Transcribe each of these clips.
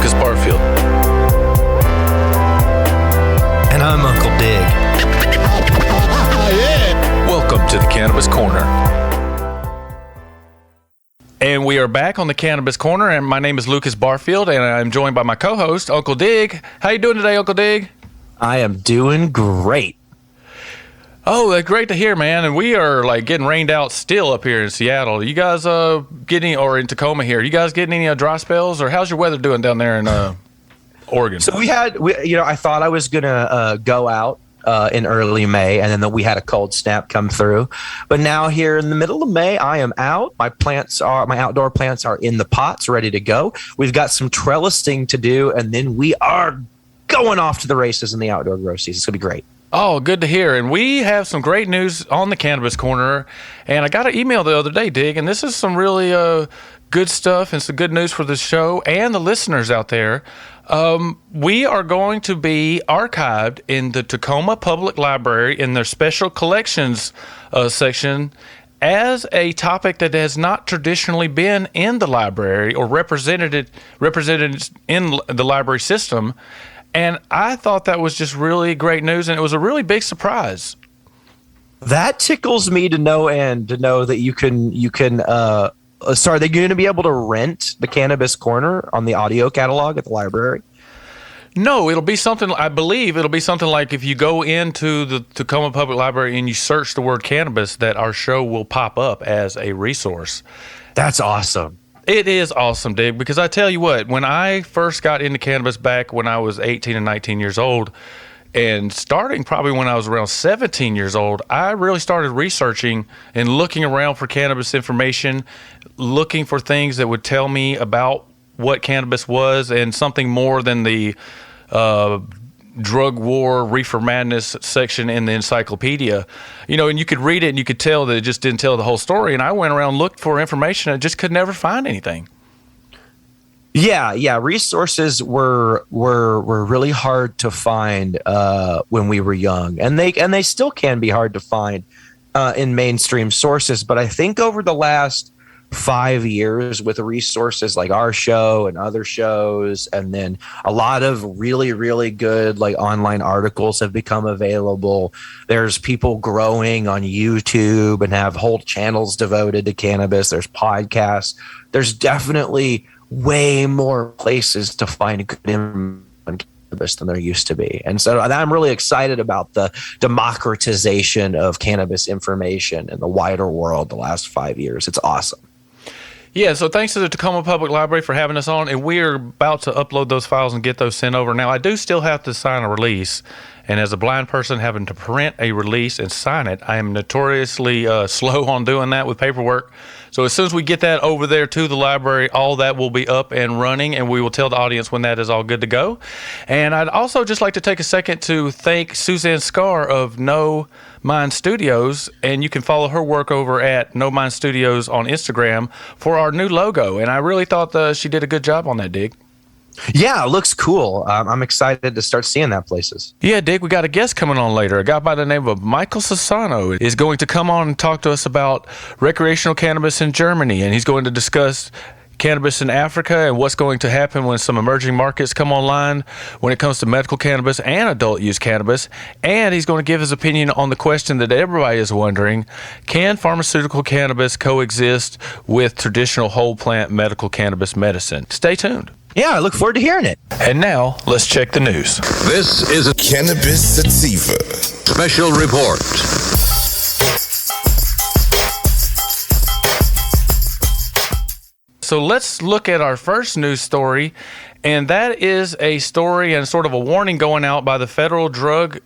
Lucas Barfield. And I'm Uncle Dig. Welcome to the Cannabis Corner. And we are back on the Cannabis Corner, and my name is Lucas Barfield, and I'm joined by my co-host, Uncle Dig. How you doing today, Uncle Dig? I am doing great. Oh, that's great to hear, man. And we are like getting rained out still up here in Seattle. You guys getting, or in Tacoma here, you guys getting any dry spells, or how's your weather doing down there in Oregon? So I thought I was going to go out in early May, and then we had a cold snap come through. But now here in the middle of May, I am out. My outdoor plants are in the pots, ready to go. We've got some trellising to do, and then we are going off to the races in the outdoor grow season. It's going to be great. Oh, good to hear. And we have some great news on the Cannabis Corner. And I got an email the other day, Dig, and this is some really good stuff and some good news for the show and the listeners out there. We are going to be archived in the Tacoma Public Library in their special collections section as a topic that has not traditionally been in the library or represented in the library system. And I thought that was just really great news, and it was a really big surprise. That tickles me to no end to know that you can. Are they going to be able to rent the Cannabis Corner on the audio catalog at the library? No, it'll be something. I believe it'll be something like if you go into the Tacoma Public Library and you search the word cannabis, that our show will pop up as a resource. That's awesome. It is awesome, Dig, because I tell you what, when I first got into cannabis back when I was 18 and 19 years old, and starting probably when I was around 17 years old, I really started researching and looking around for cannabis information, looking for things that would tell me about what cannabis was and something more than the drug war, reefer madness section in the encyclopedia. And you could read it and you could tell that it just didn't tell the whole story. And I went around, looked for information, and just could never find anything. Yeah. Resources were really hard to find when we were young, and they still can be hard to find in mainstream sources. But I think over the last 5 years, with resources like our show and other shows, and then a lot of really, really good like online articles have become available. There's people growing on YouTube and have whole channels devoted to cannabis. There's podcasts. There's definitely way more places to find good information on cannabis than there used to be. And so I'm really excited about the democratization of cannabis information in the wider world the last 5 years. It's awesome. Yeah, so thanks to the Tacoma Public Library for having us on, and we are about to upload those files and get those sent over. Now, I do still have to sign a release, and as a blind person having to print a release and sign it, I am notoriously slow on doing that with paperwork. So as soon as we get that over there to the library, all that will be up and running, and we will tell the audience when that is all good to go. And I'd also just like to take a second to thank Suzanne Skaar of No Mind Studios, and you can follow her work over at No Mind Studios on Instagram for our new logo. And I really thought she did a good job on that, Dig. Yeah, it looks cool. I'm excited to start seeing that places. Yeah, Dig, we got a guest coming on later. A guy by the name of Michael Sassano is going to come on and talk to us about recreational cannabis in Germany, and he's going to discuss cannabis in Africa and what's going to happen when some emerging markets come online when it comes to medical cannabis and adult use cannabis. And he's going to give his opinion on the question that everybody is wondering: can pharmaceutical cannabis coexist with traditional whole plant medical cannabis medicine? Stay tuned. Yeah, I look forward to hearing it. And now, let's check the news. This is a Cannabis Sativa special report. So let's look at our first news story, and that is a story and sort of a warning going out by the Federal Drug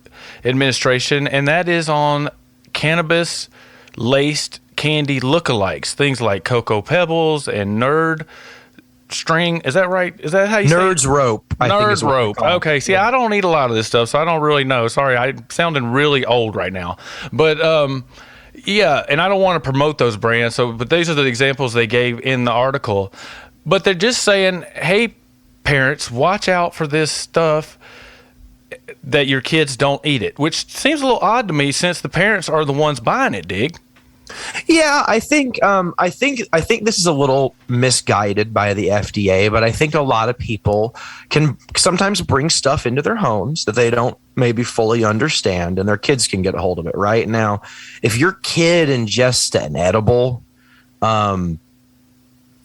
Administration, and that is on cannabis-laced candy lookalikes, things like Cocoa Pebbles and Nerd String. Is that right? Is that how you say it? Nerd's Rope. Nerd's Rope. Okay. See, I don't eat a lot of this stuff, so I don't really know. Sorry, I'm sounding really old right now. But yeah, and I don't want to promote those brands. But these are the examples they gave in the article. But they're just saying, hey, parents, watch out for this stuff, that your kids don't eat it, which seems a little odd to me since the parents are the ones buying it, Dig. Yeah, I think this is a little misguided by the FDA, but I think a lot of people can sometimes bring stuff into their homes that they don't maybe fully understand, and their kids can get a hold of it. Right now, if your kid ingests an edible,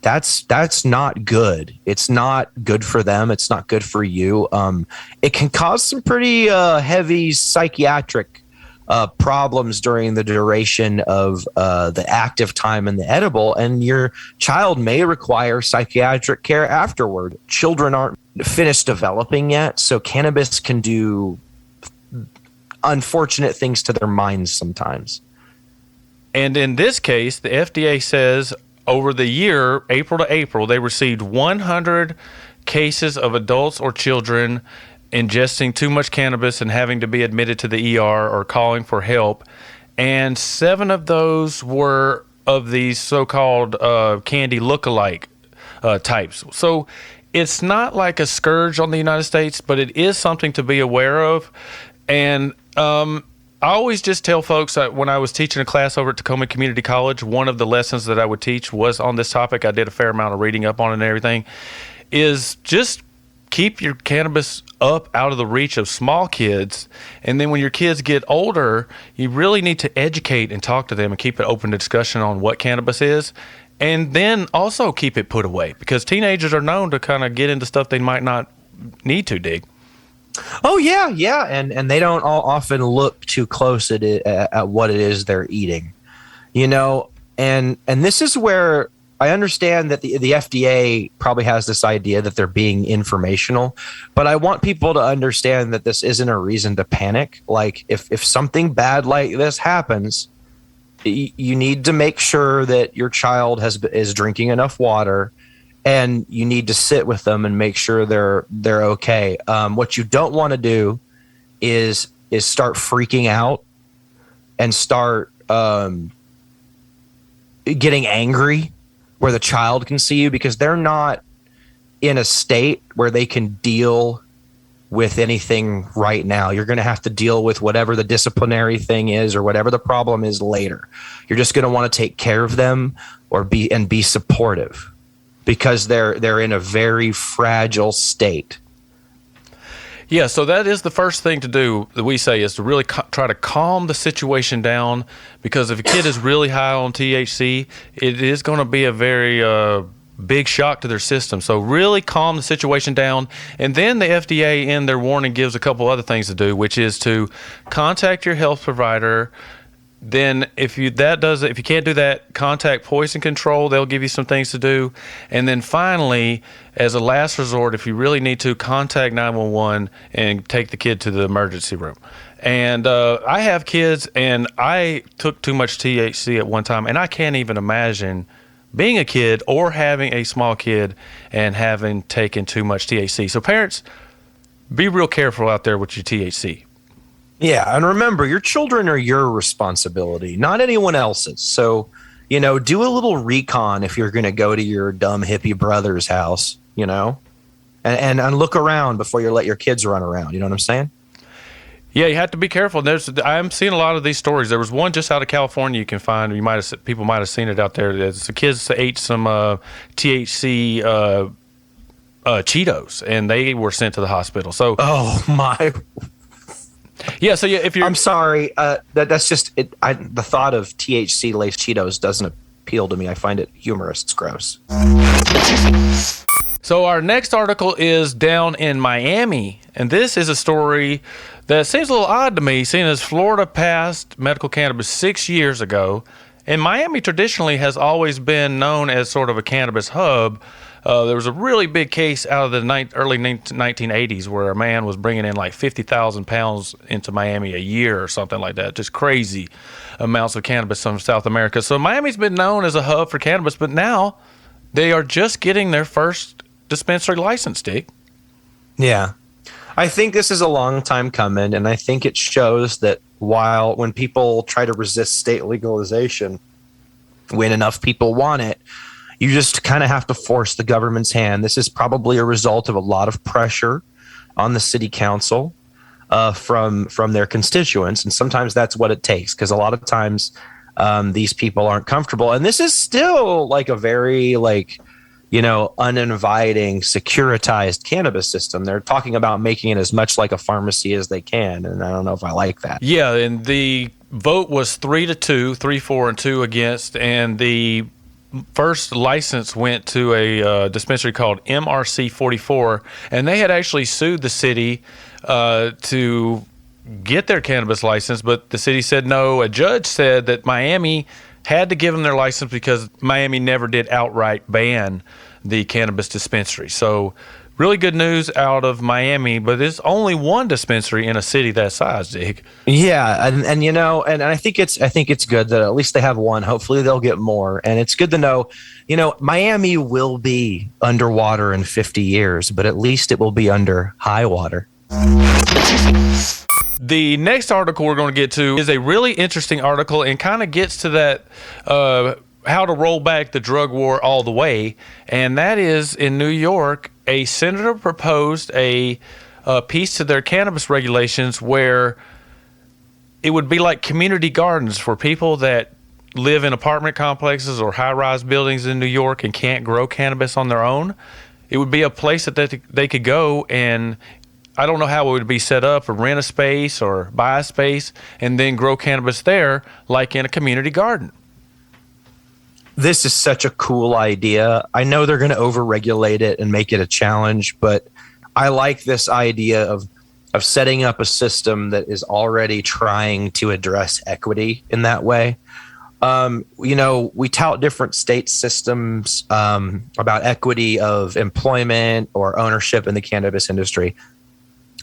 that's not good. It's not good for them. It's not good for you. It can cause some pretty heavy psychiatric problems during the duration of the active time in the edible, and your child may require psychiatric care afterward. Children aren't finished developing yet, so cannabis can do unfortunate things to their minds sometimes. And in this case, the FDA says over the year, April to April, they received 100 cases of adults or children ingesting too much cannabis and having to be admitted to the ER or calling for help. And 7 of those were of these so-called candy look-alike types. So it's not like a scourge on the United States, but it is something to be aware of. And I always just tell folks that when I was teaching a class over at Tacoma Community College, one of the lessons that I would teach was on this topic. I did a fair amount of reading up on it and everything, is just keep your cannabis up out of the reach of small kids. And then when your kids get older, you really need to educate and talk to them and keep it open to discussion on what cannabis is. And then also keep it put away, because teenagers are known to kind of get into stuff they might not need to dig. Oh yeah, and they don't all often look too close at what it is they're eating, and this is where I understand that the FDA probably has this idea that they're being informational, but I want people to understand that this isn't a reason to panic. Like if something bad like this happens, you need to make sure that your child is drinking enough water, and you need to sit with them and make sure they're okay. What you don't want to do is start freaking out and start getting angry where the child can see you, because they're not in a state where they can deal with anything right now. You're going to have to deal with whatever the disciplinary thing is or whatever the problem is later. You're just going to want to take care of them or be supportive, because they're in a very fragile state. Yeah, so that is the first thing to do that we say, is to really try to calm the situation down, because if a kid is really high on THC, it is going to be a very big shock to their system. So really calm the situation down. And then the FDA in their warning gives a couple other things to do, which is to contact your health provider. Then if you can't do that, contact poison control. They'll give you some things to do. And then finally, as a last resort, if you really need to, contact 911 and take the kid to the emergency room. And I have kids, and I took too much THC at one time, and I can't even imagine being a kid or having a small kid and having taken too much THC. So parents, be real careful out there with your THC. Yeah, and remember, your children are your responsibility, not anyone else's. So, do a little recon if you're going to go to your dumb hippie brother's house, and look around before you let your kids run around. You know what I'm saying? Yeah, you have to be careful. I'm seeing a lot of these stories. There was one just out of California you can find. People might have seen it out there. The kids ate some THC Cheetos, and they were sent to the hospital. So, oh my. Yeah, so yeah, if you're... I'm sorry, that's just it. The thought of THC laced Cheetos doesn't appeal to me. I find it humorous. It's gross. So our next article is down in Miami, and this is a story that seems a little odd to me, seeing as Florida passed medical cannabis 6 years ago, and Miami traditionally has always been known as sort of a cannabis hub. There was a really big case out of the early 1980s where a man was bringing in like 50,000 pounds into Miami a year or something like that. Just crazy amounts of cannabis from South America. So Miami's been known as a hub for cannabis, but now they are just getting their first dispensary license, Dick. Yeah. I think this is a long time coming, and I think it shows that when people try to resist state legalization, when enough people want it, you just kind of have to force the government's hand. This is probably a result of a lot of pressure on the city council from their constituents, and sometimes that's what it takes, because a lot of times these people aren't comfortable. And this is still like a very uninviting, securitized cannabis system. They're talking about making it as much like a pharmacy as they can. And I don't know if I like that. Yeah, and the vote was 3-2, 3-4, and 2 against. And the first license went to a dispensary called MRC 44. And they had actually sued the city to get their cannabis license. But the city said no. A judge said that Miami had to give them their license because Miami never did outright ban the cannabis dispensary. So really good news out of Miami, but there's only one dispensary in a city that size, Dig. Yeah, and I think it's good that at least they have one. Hopefully they'll get more. And it's good to know, Miami will be underwater in 50 years, but at least it will be under high water. The next article we're going to get to is a really interesting article and kind of gets to that how to roll back the drug war all the way. And that is in New York, a senator proposed a piece to their cannabis regulations where it would be like community gardens for people that live in apartment complexes or high-rise buildings in New York and can't grow cannabis on their own. It would be a place that they could go, and I don't know how it would be set up, or rent a space or buy a space and then grow cannabis there like in a community garden. This is such a cool idea. I know they're going to overregulate it and make it a challenge, but I like this idea of setting up a system that is already trying to address equity in that way. We tout different state systems about equity of employment or ownership in the cannabis industry.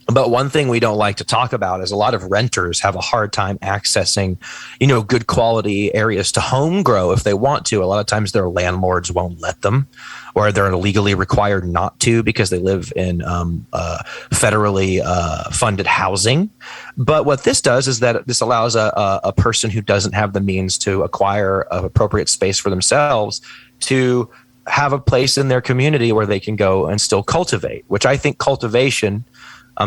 But one thing we don't like to talk about is a lot of renters have a hard time accessing, good quality areas to home grow if they want to. A lot of times their landlords won't let them, or they're legally required not to because they live in federally funded housing. But what this does is that this allows a person who doesn't have the means to acquire an appropriate space for themselves to have a place in their community where they can go and still cultivate, which I think cultivation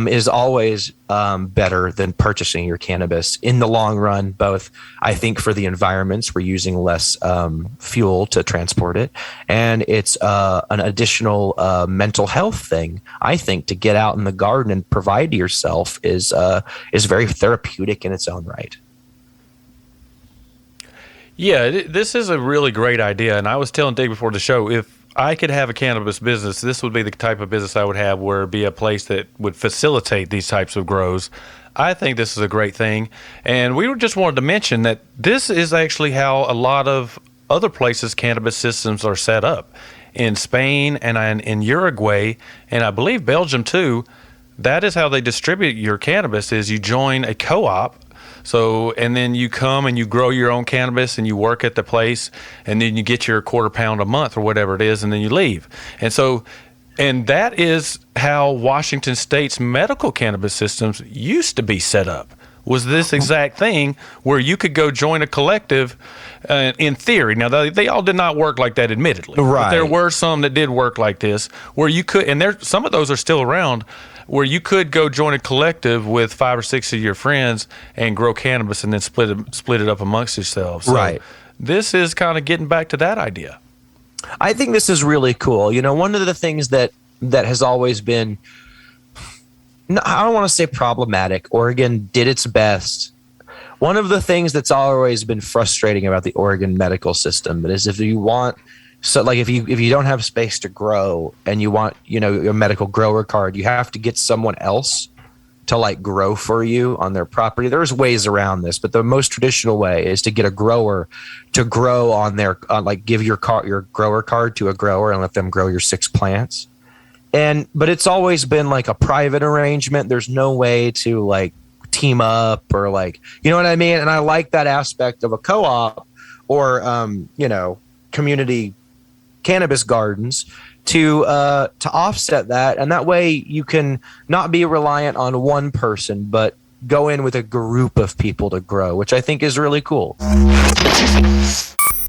is always better than purchasing your cannabis in the long run. Both, I think, for the environments, we're using less fuel to transport it, and it's an additional mental health thing. I think to get out in the garden and provide to yourself is very therapeutic in its own right. Yeah, this is a really great idea, and I was telling Dave before the show, if I could have a cannabis business, this would be the type of business I would have, where it'd be a place that would facilitate these types of grows. I think this is a great thing. And we just wanted to mention that this is actually how a lot of other places cannabis systems are set up. In Spain and in Uruguay, and I believe Belgium too, that is how they distribute your cannabis, is you join a co-op. So, and then you come and you grow your own cannabis and you work at the place, and then you get your quarter pound a month or whatever it is, and then you leave. And so, and that is how Washington State's medical cannabis systems used to be set up, was this exact thing where you could go join a collective in theory. Now, they all did not work like that, admittedly. Right. But there were some that did work like this, where you could, and some of those are still around, where you could go join a collective with 5 or 6 of your friends and grow cannabis and then split it up amongst yourselves. So right. This is kind of getting back to that idea. I think this is really cool. One of the things that has always been, I don't want to say problematic. Oregon did its best. One of the things that's always been frustrating about the Oregon medical system is if you don't have space to grow and you want, your medical grower card, you have to get someone else to grow for you on their property. There's ways around this, but the most traditional way is to get a grower to grow on their, give your grower card to a grower and let them grow your 6 plants. But it's always been a private arrangement. There's no way to team up or you know what I mean? And I like that aspect of a co-op or, community cannabis gardens to offset that. And that way you can not be reliant on one person, but go in with a group of people to grow, which I think is really cool.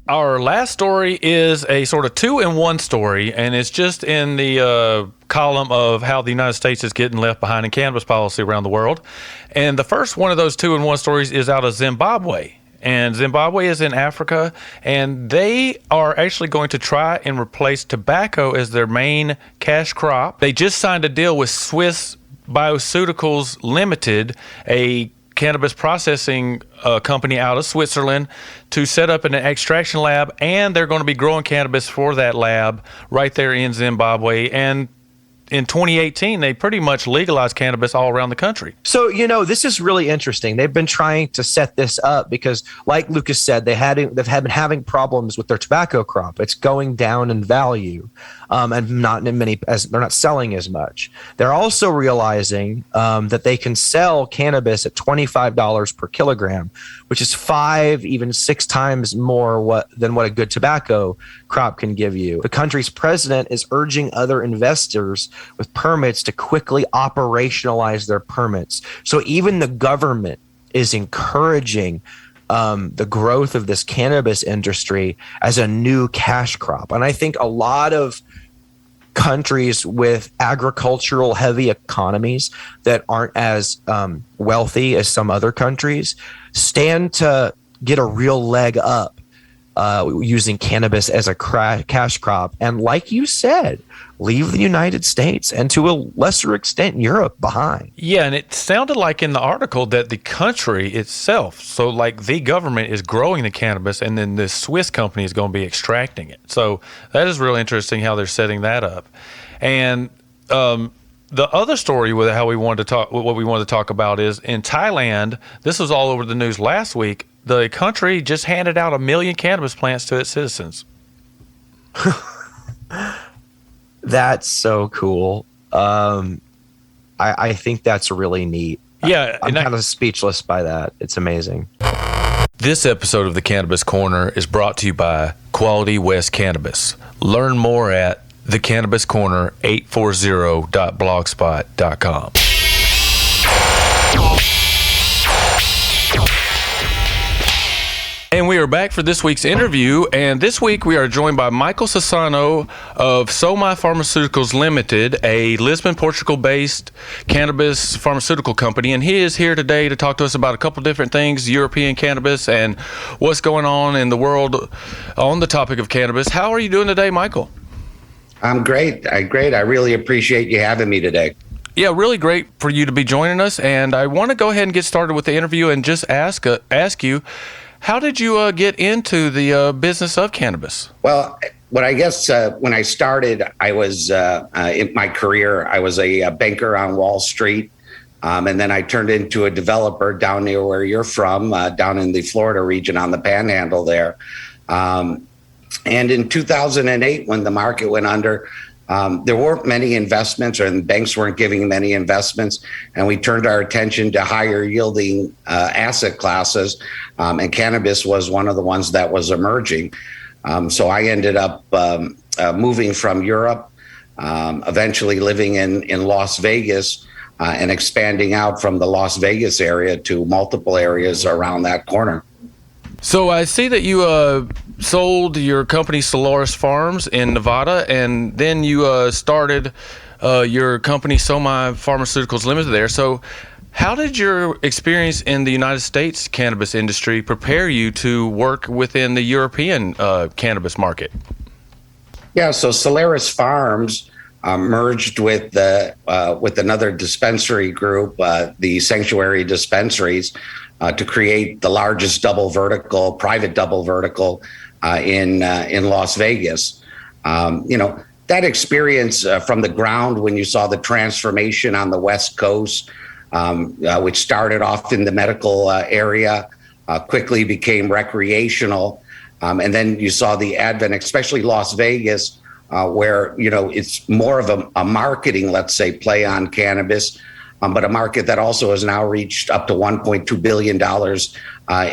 Our last story is a sort of 2-in-1 story, and it's just in the column of how the United States is getting left behind in cannabis policy around the world. And the first one of those 2-in-1 stories is out of Zimbabwe. and Zimbabwe is in Africa, and they are actually going to try and replace tobacco as their main cash crop. They just signed a deal with Swiss Pharmaceuticals Limited, a cannabis processing company out of Switzerland, to set up an extraction lab, and they're going to be growing cannabis for that lab right there in Zimbabwe. And in 2018, they pretty much legalized cannabis all around the country. So, this is really interesting. They've been trying to set this up because, like Lucas said, they've been having problems with their tobacco crop. It's going down in value, and not in many, as they're not selling as much. They're also realizing that they can sell cannabis at $25 per kilogram, which is 5, even 6 times more than what a good tobacco crop can give you. The country's president is urging other investors with permits to quickly operationalize their permits. So even the government is encouraging the growth of this cannabis industry as a new cash crop. And I think a lot of countries with agricultural heavy economies that aren't as wealthy as some other countries stand to get a real leg up using cannabis as a cash crop. And like you said, leave the United States and to a lesser extent Europe behind. Yeah, and it sounded like in the article that the country itself, so like the government is growing the cannabis and then this Swiss company is going to be extracting it. So that is really interesting how they're setting that up. And the other story with how what we wanted to talk about is in Thailand, this was all over the news last week, the country just handed out 1 million cannabis plants to its citizens. That's so cool. I think that's really neat. Yeah, I'm kind of speechless by that. It's amazing. This episode of the Cannabis Corner is brought to you by Quality West Cannabis. Learn more at thecannabiscorner840.blogspot.com. And we are back for this week's interview, and this week we are joined by Michael Sassano of Somai Pharmaceuticals Limited, a Lisbon, Portugal-based cannabis pharmaceutical company, and he is here today to talk to us about a couple different things, European cannabis, and what's going on in the world on the topic of cannabis. How are you doing today, Michael? I'm great. I really appreciate you having me today. Yeah, really great for you to be joining us, and I want to go ahead and get started with the interview and just ask you, how did you get into the business of cannabis? Well, when I started, I was in my career, I was a banker on Wall Street. And then I turned into a developer down near where you're from, down in the Florida region on the Panhandle there. And in 2008, when the market went under, there weren't many investments, or the banks weren't giving many investments, and we turned our attention to higher yielding asset classes, and cannabis was one of the ones that was emerging. So I ended up moving from Europe, eventually living in Las Vegas, and expanding out from the Las Vegas area to multiple areas around that corner. So I see that you sold your company Solaris Farms in Nevada, and then you started your company Somai Pharmaceuticals Limited there. So how did your experience in the United States cannabis industry prepare you to work within the European cannabis market? Yeah, so Solaris Farms merged with another dispensary group, the Sanctuary Dispensaries, to create the largest private double vertical in Las Vegas. That experience from the ground when you saw the transformation on the West Coast, which started off in the medical area, quickly became recreational. And then you saw the advent, especially Las Vegas, where, it's more of a marketing, let's say, play on cannabis, but a market that also has now reached up to $1.2 billion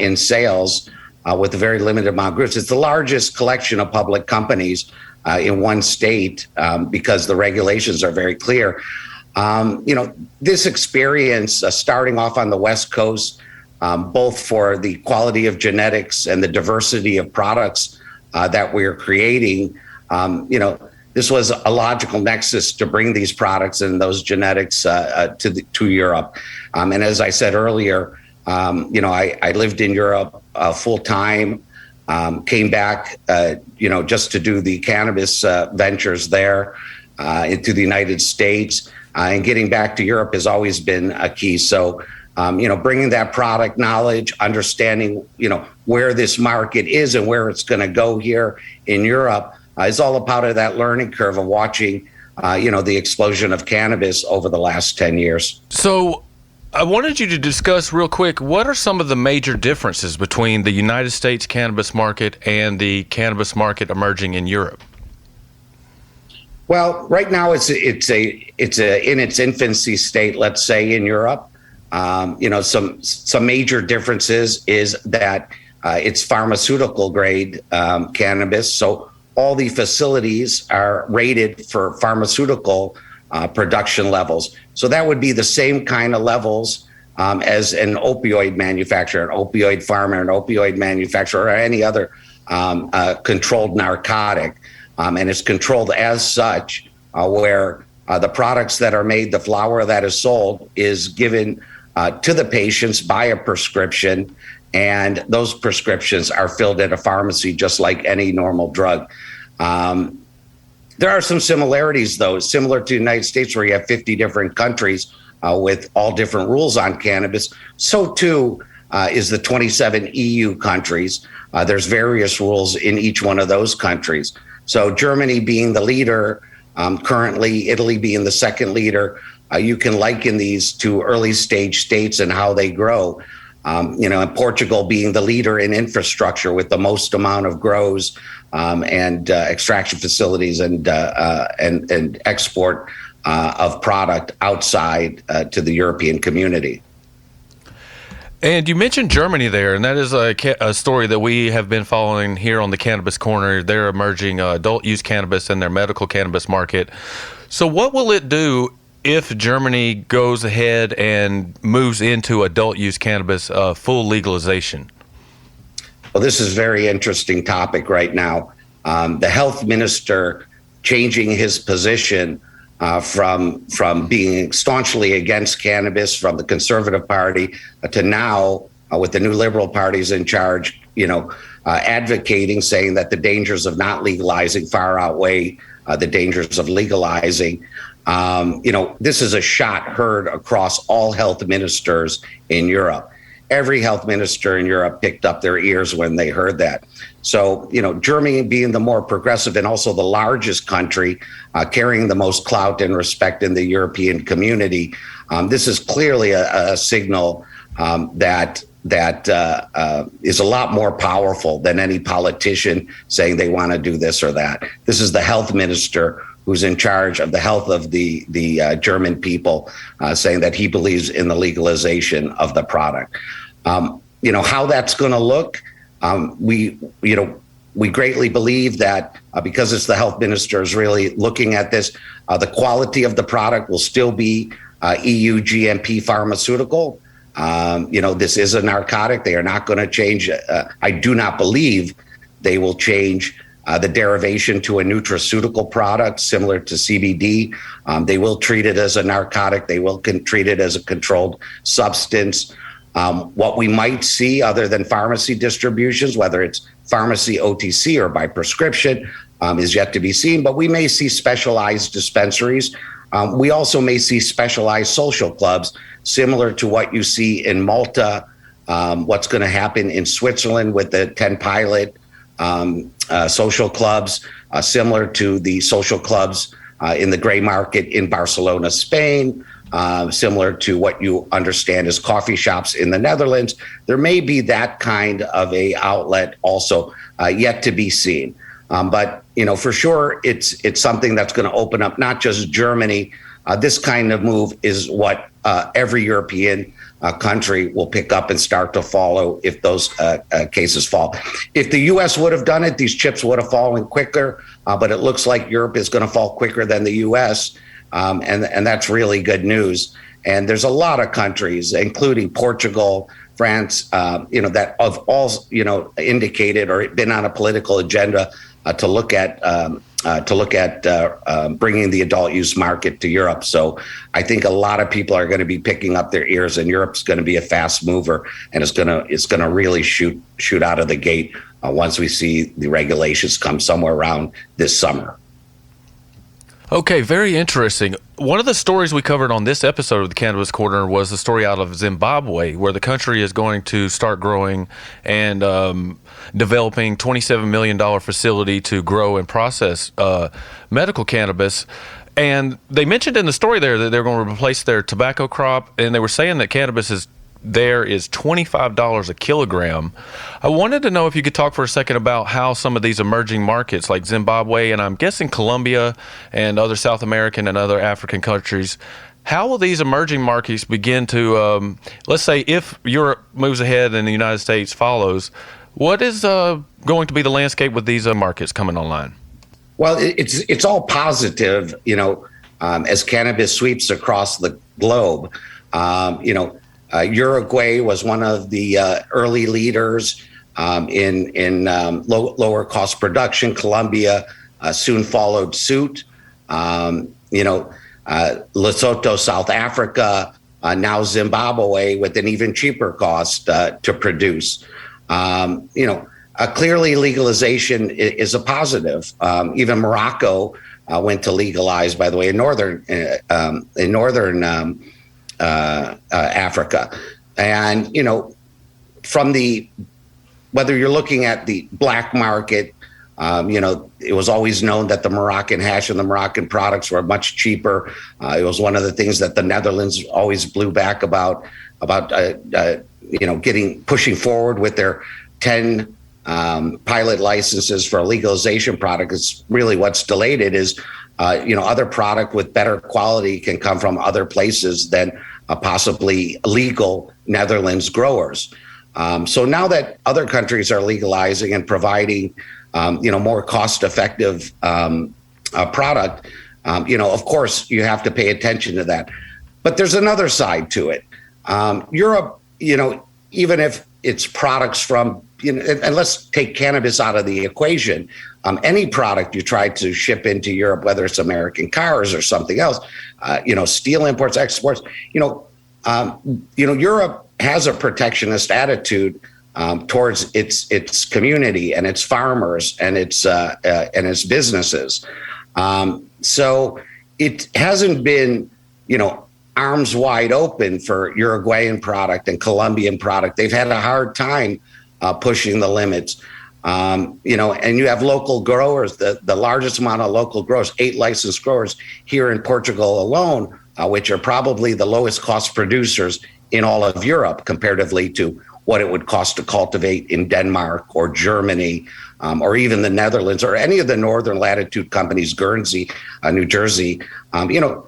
in sales with a very limited amount of groups. It's the largest collection of public companies in one state because the regulations are very clear. This experience starting off on the West Coast, both for the quality of genetics and the diversity of products that we're creating, this was a logical nexus to bring these products and those genetics to Europe. And as I said earlier, I lived in Europe full time, came back, just to do the cannabis ventures there into the United States. And getting back to Europe has always been a key. So, bringing that product knowledge, understanding, where this market is and where it's going to go here in Europe is all a part of that learning curve of watching, the explosion of cannabis over the last 10 years. So I wanted you to discuss real quick, what are some of the major differences between the United States cannabis market and the cannabis market emerging in Europe? Well, right now it's in its infancy state, let's say, in Europe. Some major differences is that it's pharmaceutical grade cannabis. So all the facilities are rated for pharmaceutical production levels. So that would be the same kind of levels as an opioid manufacturer, an opioid farmer, an opioid manufacturer, or any other controlled narcotic. And it's controlled as such, where the products that are made, the flower that is sold, is given to the patients by a prescription, and those prescriptions are filled at a pharmacy just like any normal drug. There are some similarities, though, similar to the United States, where you have 50 different countries with all different rules on cannabis. So, too, is the 27 EU countries. There's various rules in each one of those countries. So Germany being the leader, currently Italy being the second leader, you can liken these to early stage states and how they grow. And Portugal being the leader in infrastructure with the most amount of grows and extraction facilities and export of product outside to the European community. And you mentioned Germany there, and that is a story that we have been following here on the Cannabis Corner. They're emerging adult use cannabis in their medical cannabis market. So what will it do if Germany goes ahead and moves into adult use cannabis full legalization? Well, this is a very interesting topic right now. The health minister changing his position from being staunchly against cannabis from the Conservative Party to now, with the new Liberal parties in charge, advocating, saying that the dangers of not legalizing far outweigh the dangers of legalizing. This is a shot heard across all health ministers in Europe. Every health minister in Europe picked up their ears when they heard that. So, Germany being the more progressive and also the largest country, carrying the most clout and respect in the European community, this is clearly a signal that is a lot more powerful than any politician saying they want to do this or that. This is the health minister who's in charge of the health of the German people, saying that he believes in the legalization of the product. How that's going to look, we greatly believe that because it's the health minister is really looking at this, the quality of the product will still be EU GMP pharmaceutical. This is a narcotic. They are not going to change. I do not believe they will change the derivation to a nutraceutical product similar to CBD. They will treat it as a narcotic. They will treat it as a controlled substance. What we might see other than pharmacy distributions, whether it's pharmacy OTC or by prescription, is yet to be seen. But we may see specialized dispensaries. We also may see specialized social clubs, similar to what you see in Malta, what's going to happen in Switzerland with the 10 pilot social clubs, similar to the social clubs in the gray market in Barcelona, Spain, similar to what you understand as coffee shops in the Netherlands. There may be that kind of a outlet also yet to be seen. But, for sure, it's something that's going to open up not just Germany. This kind of move is what every European country will pick up and start to follow if those cases fall. If the U.S. would have done it, these chips would have fallen quicker. But it looks like Europe is going to fall quicker than the U.S. And that's really good news. And there's a lot of countries, including Portugal, France, that have all, indicated or been on a political agenda to look at to look at bringing the adult use market to Europe. So I think a lot of people are going to be picking up their ears, and Europe's going to be a fast mover, and it's going to really shoot out of the gate once we see the regulations come somewhere around this summer. Okay, very interesting. One of the stories we covered on this episode of the Cannabis Corner was the story out of Zimbabwe, where the country is going to start growing and developing $27 million facility to grow and process medical cannabis. And they mentioned in the story there that they're going to replace their tobacco crop, and they were saying that cannabis is $25 a kilogram. I wanted to know if you could talk for a second about how some of these emerging markets like Zimbabwe, and I'm guessing Colombia and other South American and other African countries, how will these emerging markets begin to, let's say if Europe moves ahead and the United States follows, what is going to be the landscape with these markets coming online? Well, it's all positive, as cannabis sweeps across the globe. Uruguay was one of the early leaders in lower cost production. Colombia soon followed suit. Lesotho, South Africa, now Zimbabwe with an even cheaper cost to produce. Clearly legalization is a positive. Even Morocco went to legalize, by the way, in northern Africa. And, from whether you're looking at the black market, it was always known that the Moroccan hash and the Moroccan products were much cheaper. It was one of the things that the Netherlands always blew back about pushing forward with their 10 pilot licenses for a legalization product. It's really what's delayed it is, other product with better quality can come from other places than possibly legal Netherlands growers. So now that other countries are legalizing and providing, more cost-effective product, of course you have to pay attention to that. But there's another side to it. Europe, even if it's products from, and let's take cannabis out of the equation, any product you try to ship into Europe, whether it's American cars or something else, steel imports, exports, Europe has a protectionist attitude towards its community and its farmers and its businesses. So it hasn't been, arms wide open for Uruguayan product and Colombian product. They've had a hard time pushing the limits. And you have local growers, the largest amount of local growers, 8 licensed growers here in Portugal alone, which are probably the lowest cost producers in all of Europe comparatively to what it would cost to cultivate in Denmark or Germany, or even the Netherlands or any of the northern latitude companies, Guernsey, New Jersey.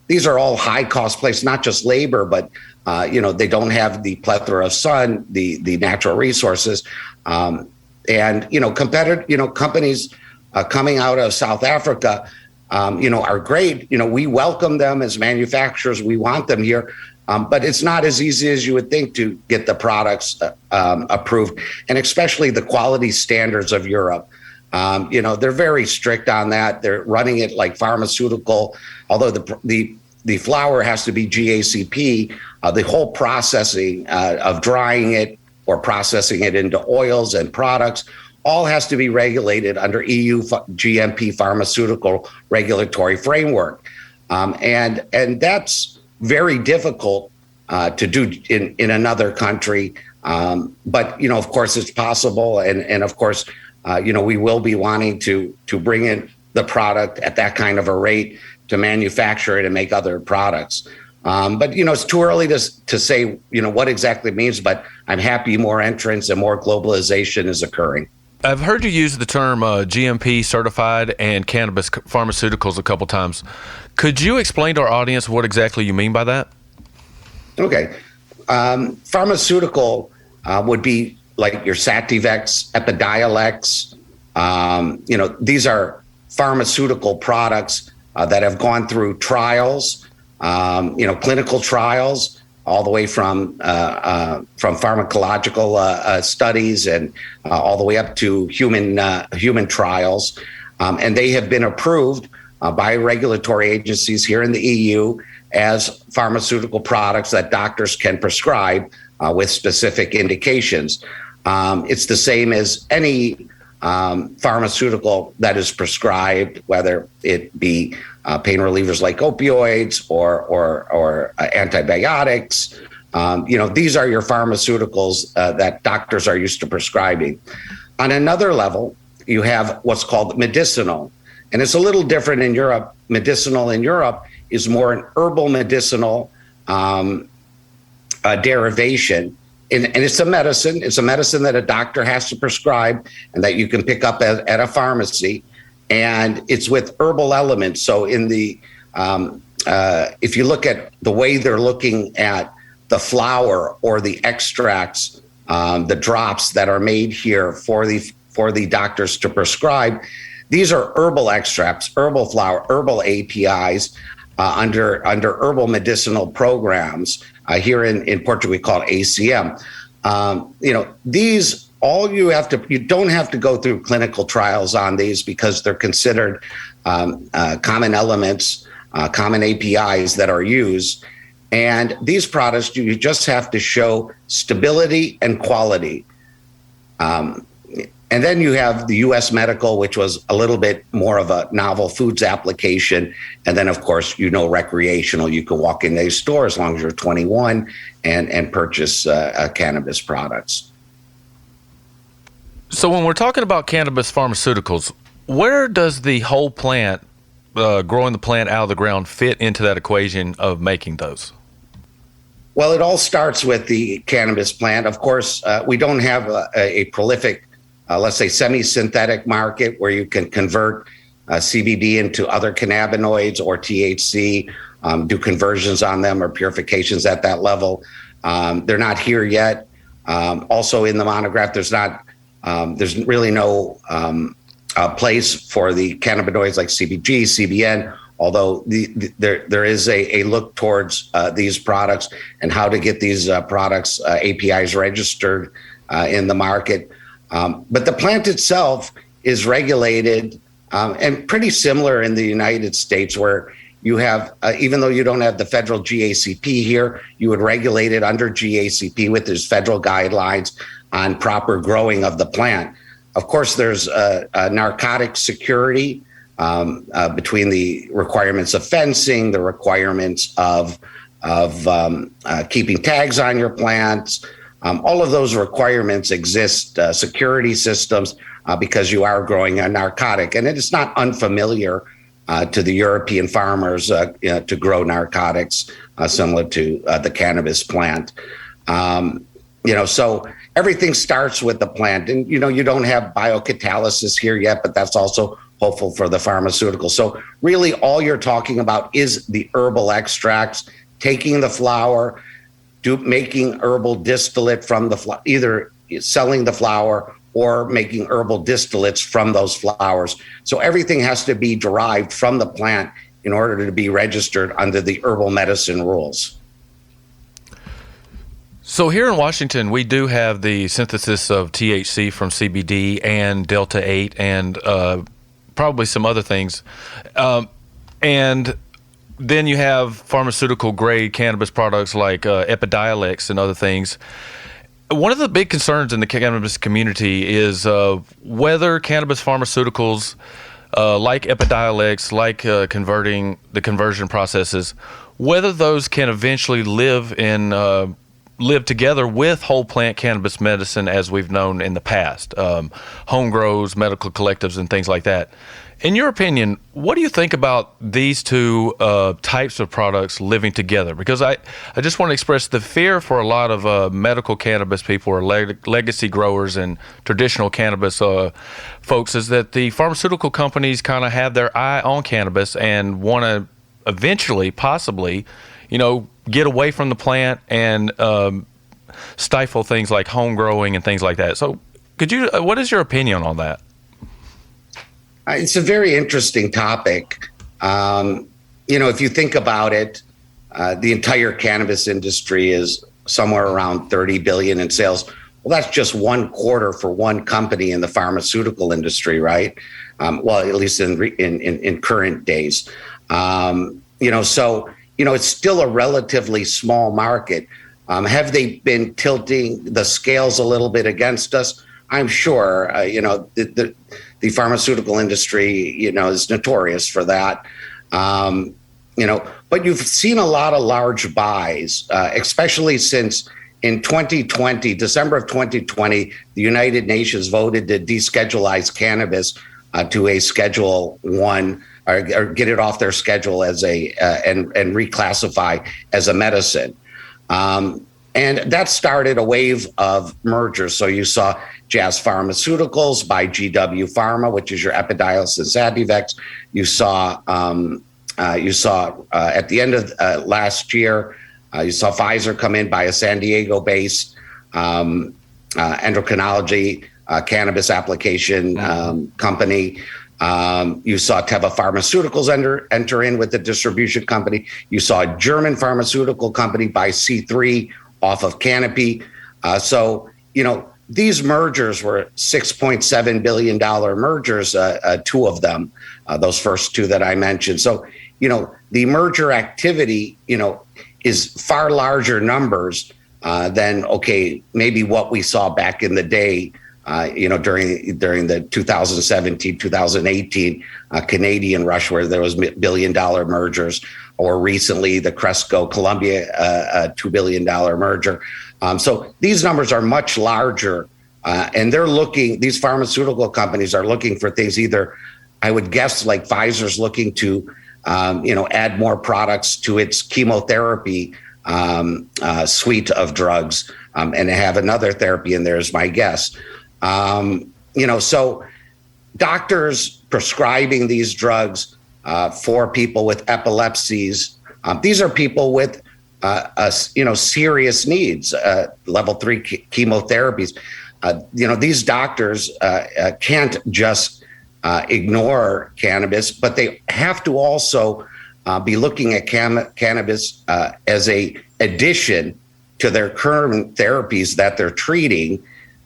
These are all high cost places, not just labor, but they don't have the plethora of sun, the natural resources. And companies coming out of South Africa, are great. We welcome them as manufacturers. We want them here. But it's not as easy as you would think to get the products approved, and especially the quality standards of Europe. They're very strict on that. They're running it like pharmaceutical, although the flower has to be GACP. The whole processing of drying it or processing it into oils and products all has to be regulated under EU GMP pharmaceutical regulatory framework. And that's very difficult to do in another country. But, of course, it's possible. And of course, we will be wanting to bring in the product at that kind of a rate to manufacture it and make other products. But, it's too early to say, what exactly it means. But I'm happy more entrants and more globalization is occurring. I've heard you use the term GMP certified and cannabis pharmaceuticals a couple times. Could you explain to our audience what exactly you mean by that? Okay. Pharmaceutical would be like your Sativex, Epidiolex. These are pharmaceutical products that have gone through trials, clinical trials, all the way from pharmacological studies and all the way up to human trials. and they have been approved by regulatory agencies here in the EU as pharmaceutical products that doctors can prescribe with specific indications. It's the same as any pharmaceutical that is prescribed, whether it be pain relievers like opioids or antibiotics. These are your pharmaceuticals that doctors are used to prescribing. On another level, you have what's called medicinal, and it's a little different in Europe. Medicinal in Europe is more an herbal medicinal derivation. And it's a medicine. It's a medicine that a doctor has to prescribe and that you can pick up at a pharmacy. And it's with herbal elements. So if you look at the way they're looking at the flower or the extracts, the drops that are made here for the doctors to prescribe, these are herbal extracts, herbal flower, herbal APIs under herbal medicinal programs. Here in Portugal, we call it ACM. These you don't have to go through clinical trials on these because they're considered common elements, common APIs that are used. And these products, you just have to show stability and quality. And then you have the U.S. medical, which was a little bit more of a novel foods application. And then, of course, recreational. You can walk in these stores as long as you're 21 and purchase cannabis products. So when we're talking about cannabis pharmaceuticals, where does the whole plant, growing the plant out of the ground, fit into that equation of making those? Well, it all starts with the cannabis plant. Of course, we don't have a prolific let's say semi-synthetic market where you can convert CBD into other cannabinoids or THC, do conversions on them or purifications at that level. They're not here yet. Also in the monograph, there's really no place for the cannabinoids like CBG, CBN, although there is a look towards these products and how to get these products, APIs registered in the market. But the plant itself is regulated and pretty similar in the United States, where you have, even though you don't have the federal GACP here, you would regulate it under GACP with these federal guidelines on proper growing of the plant. Of course, there's a narcotic security between the requirements of fencing, the requirements of keeping tags on your plants. All of those requirements exist, security systems, because you are growing a narcotic. And it is not unfamiliar to the European farmers to grow narcotics similar to the cannabis plant. So everything starts with the plant. And, you don't have biocatalysis here yet, but that's also hopeful for the pharmaceutical. So really all you're talking about is the herbal extracts, taking the flower, making herbal distillate from the flower, either selling the flower or making herbal distillates from those flowers. So everything has to be derived from the plant in order to be registered under the herbal medicine rules. So here in Washington, we do have the synthesis of THC from CBD and Delta-8 and probably some other things. And then you have pharmaceutical grade cannabis products like Epidiolex and other things. One of the big concerns in the cannabis community is whether cannabis pharmaceuticals like Epidiolex, like conversion processes, whether those can eventually live together with whole plant cannabis medicine as we've known in the past, home grows, medical collectives, and things like that. In your opinion, what do you think about these two types of products living together? Because I just want to express the fear for a lot of medical cannabis people or legacy growers and traditional cannabis folks is that the pharmaceutical companies kind of have their eye on cannabis and want to eventually, possibly, get away from the plant and stifle things like home growing and things like that. So what is your opinion on that? It's a very interesting topic. If you think about it, the entire cannabis industry is somewhere around $30 billion in sales. Well, that's just one quarter for one company in the pharmaceutical industry, right? Well, at least in current days. So it's still a relatively small market. Have they been tilting the scales a little bit against us? I'm sure. The pharmaceutical industry, is notorious for that. But you've seen a lot of large buys, especially since in 2020, December of 2020, the United Nations voted to descheduleize cannabis to a Schedule 1 or get it off their schedule as and reclassify as a medicine. And that started a wave of mergers. So you saw Jazz Pharmaceuticals buy GW Pharma, which is your Epidiolex and Sativex. You saw at the end of last year, you saw Pfizer come in by a San Diego-based endocrinology cannabis application company. You saw Teva Pharmaceuticals enter in with the distribution company. You saw a German pharmaceutical company buy C3 off of Canopy. These mergers were $6.7 billion mergers, two of them, those first two that I mentioned. So, the merger activity, is far larger numbers than, maybe what we saw back in the day, during the 2017, 2018 Canadian rush, where there was $1 billion mergers, or recently the Cresco Columbia $2 billion merger. So these numbers are much larger, and these pharmaceutical companies are looking for things either, I would guess, like Pfizer's looking to, add more products to its chemotherapy suite of drugs, and have another therapy in there is my guess. So doctors prescribing these drugs for people with epilepsies, these are people with, serious needs, level 3 chemotherapies. These doctors can't just ignore cannabis, but they have to also be looking at cannabis as a addition to their current therapies that they're treating.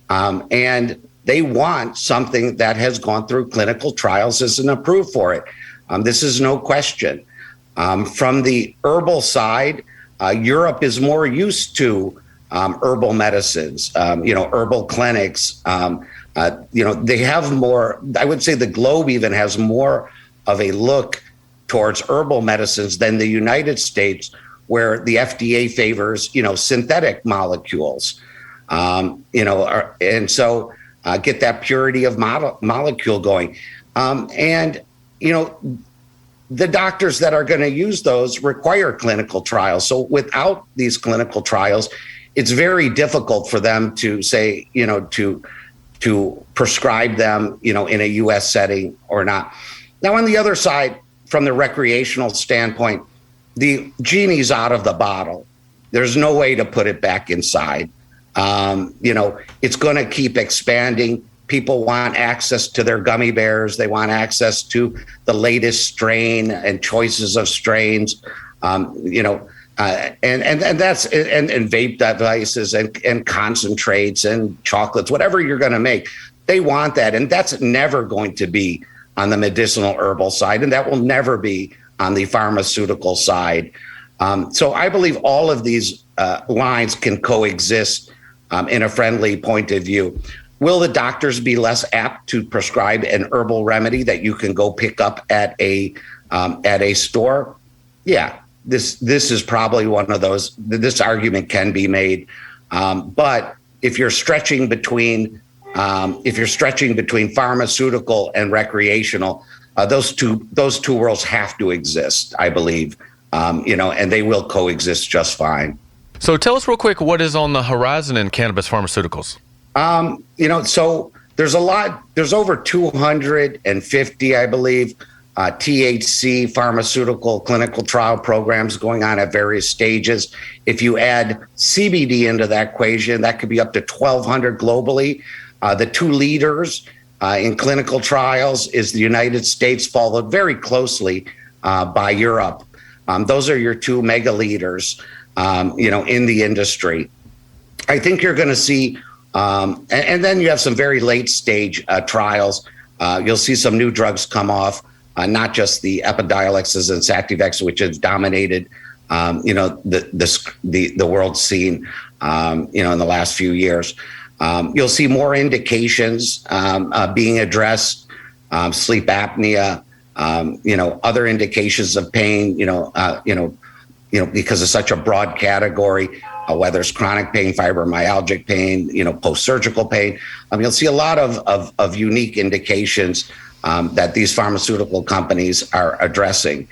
And they want something that has gone through clinical trials as an approved for it. This is no question. From the herbal side, Europe is more used to herbal medicines, herbal clinics. They have more, I would say the globe even has more of a look towards herbal medicines than the United States, where the FDA favors, synthetic molecules. And so get that purity of molecule going. The doctors that are going to use those require clinical trials. So without these clinical trials, it's very difficult for them to say, to prescribe them, in a U.S. setting or not. Now, on the other side, from the recreational standpoint, the genie's out of the bottle. There's no way to put it back inside. It's going to keep expanding. People want access to their gummy bears. They want access to the latest strain and choices of strains, and that's and vape devices and concentrates and chocolates, whatever you're going to make. They want that, and that's never going to be on the medicinal herbal side, and that will never be on the pharmaceutical side. So I believe all of these lines can coexist in a friendly point of view. Will the doctors be less apt to prescribe an herbal remedy that you can go pick up at a store? Yeah, this is probably one of those. This argument can be made, but if you're stretching between pharmaceutical and recreational, those two worlds have to exist, I believe, and they will coexist just fine. So tell us real quick, what is on the horizon in cannabis pharmaceuticals? So there's a lot. There's over 250, I believe, THC pharmaceutical clinical trial programs going on at various stages. If you add CBD into that equation, that could be up to 1,200 globally. The two leaders in clinical trials is the United States, followed very closely by Europe. Those are your two mega leaders, in the industry. I think you're going to see And then you have some very late stage trials. You'll see some new drugs come off, not just the Epidiolex and Sativex, which have dominated, the world scene, in the last few years. You'll see more indications being addressed, sleep apnea, other indications of pain, because it's such a broad category, whether it's chronic pain, fibromyalgic pain, post-surgical pain. You'll see a lot of unique indications that these pharmaceutical companies are addressing.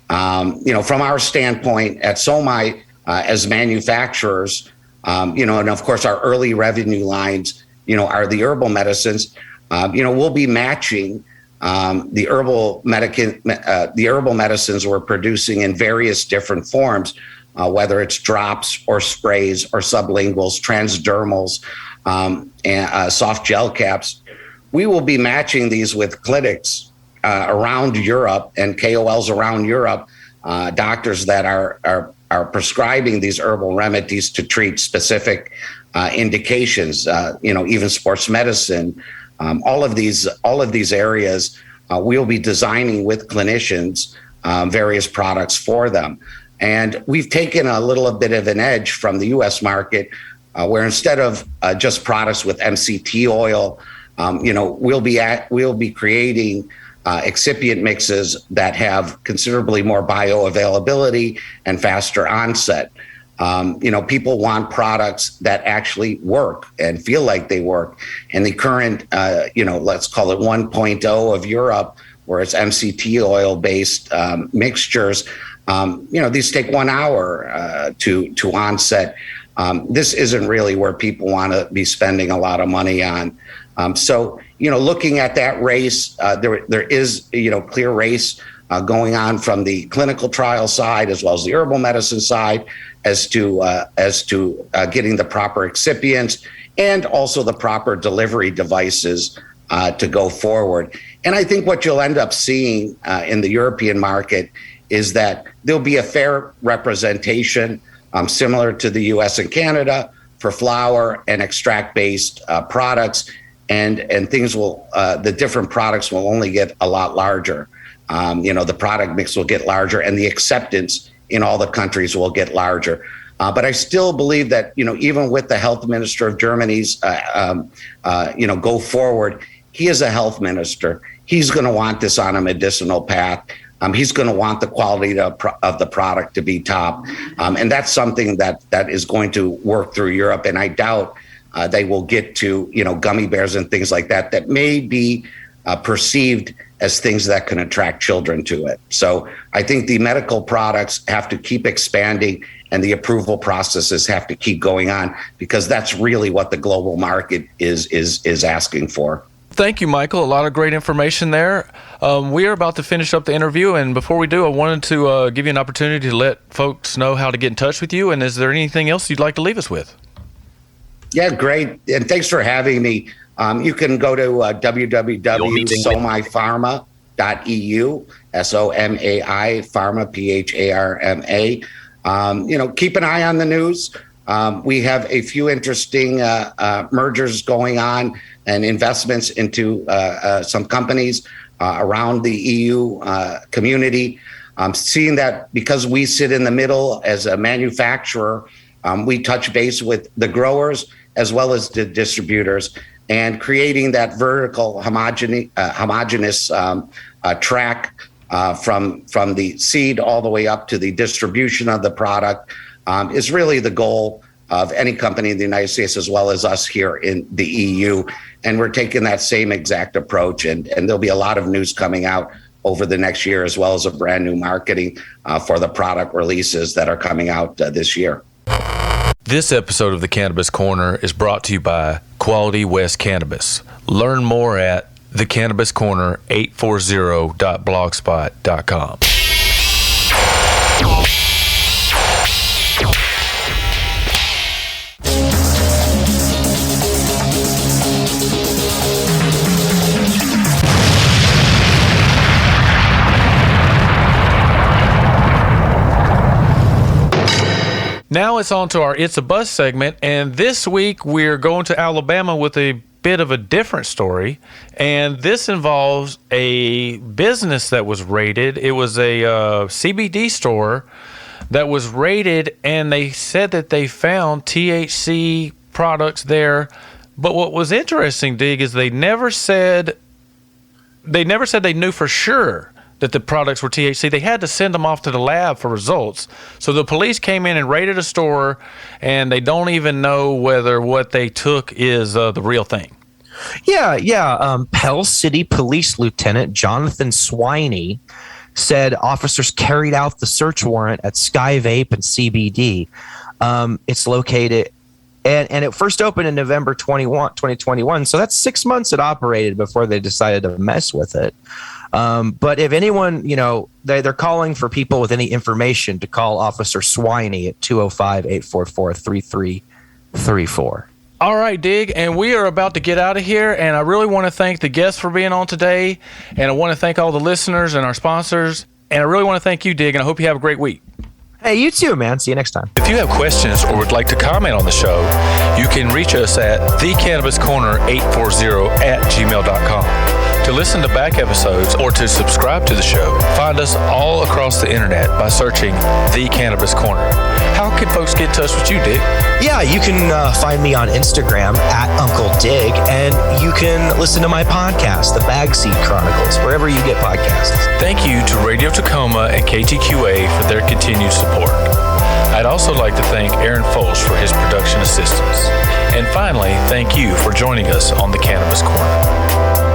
From our standpoint at Somai, as manufacturers, and of course our early revenue lines, are the herbal medicines. We'll be matching the herbal medicines we're producing in various different forms, whether it's drops or sprays or sublinguals, transdermals, and soft gel caps. We will be matching these with clinics around Europe and KOLs around Europe, doctors that are prescribing these herbal remedies to treat specific indications, even sports medicine. All of these areas, we'll be designing with clinicians various products for them. And we've taken a little bit of an edge from the U.S. market, where instead of just products with MCT oil, we'll be creating excipient mixes that have considerably more bioavailability and faster onset. People want products that actually work and feel like they work. And the current, let's call it 1.0 of Europe, where it's MCT oil based mixtures, these take 1 hour to onset. This isn't really where people want to be spending a lot of money on. So, looking at that race, there is, clear race going on from the clinical trial side as well as the herbal medicine side as to getting the proper excipients and also the proper delivery devices to go forward. And I think what you'll end up seeing in the European market is that there'll be a fair representation similar to the US and Canada for flower and extract-based products, and things will, the different products will only get a lot larger. The product mix will get larger and the acceptance in all the countries will get larger. But I still believe that, even with the health minister of Germany's, go forward, he is a health minister. He's going to want this on a medicinal path. He's going to want the quality of the product to be top. And that's something that is going to work through Europe. And I doubt they will get to, gummy bears and things like that may be perceived as things that can attract children to it. So I think the medical products have to keep expanding and the approval processes have to keep going on, because that's really what the global market is asking for. Thank you, Michael. A lot of great information there. We are about to finish up the interview, and before we do, I wanted to give you an opportunity to let folks know how to get in touch with you. And is there anything else you'd like to leave us with? Yeah, great. And thanks for having me. You can go to www.somaipharma.eu, SOMAI, Pharma, PHARMA. Keep an eye on the news. We have a few interesting mergers going on and investments into some companies around the EU community. Seeing that because we sit in the middle as a manufacturer, we touch base with the growers as well as the distributors, and creating that vertical homogeneous track from the seed all the way up to the distribution of the product is really the goal of any company in the United States as well as us here in the EU. And we're taking that same exact approach. And there'll be a lot of news coming out over the next year, as well as a brand new marketing for the product releases that are coming out this year. This episode of the Cannabis Corner is brought to you by Quality West Cannabis. Learn more at thecannabiscorner840.blogspot.com. Now it's on to our It's a Buzz segment, and this week we're going to Alabama with a bit of a different story, and this involves a business that was raided. It was a CBD store that was raided, and they said that they found THC products there. But what was interesting, Dig, is they never said they knew for sure that the products were THC. They had to send them off to the lab for results. So the police came in and raided a store, and they don't even know whether what they took is the real thing. Yeah. Pell City Police Lieutenant Jonathan Swiney said officers carried out the search warrant at Sky Vape and CBD. It's located, and it first opened in November 2021. So that's 6 months it operated before they decided to mess with it. But if anyone, they're calling for people with any information to call Officer Swiney at 205-844-3334. All right, Dig, and we are about to get out of here, and I really want to thank the guests for being on today, and I want to thank all the listeners and our sponsors, and I really want to thank you, Dig, and I hope you have a great week. Hey, you too, man. See you next time. If you have questions or would like to comment on the show, you can reach us at thecannabiscorner840@gmail.com. To listen to back episodes or to subscribe to the show, find us all across the internet by searching The Cannabis Corner. How can folks get in touch with you, Dig? Yeah, you can find me on Instagram at Uncle Dig, and you can listen to my podcast, The Bagseed Chronicles, wherever you get podcasts. Thank you to Radio Tacoma and KTQA for their continued support. I'd also like to thank Aaron Folsch for his production assistance. And finally, thank you for joining us on The Cannabis Corner.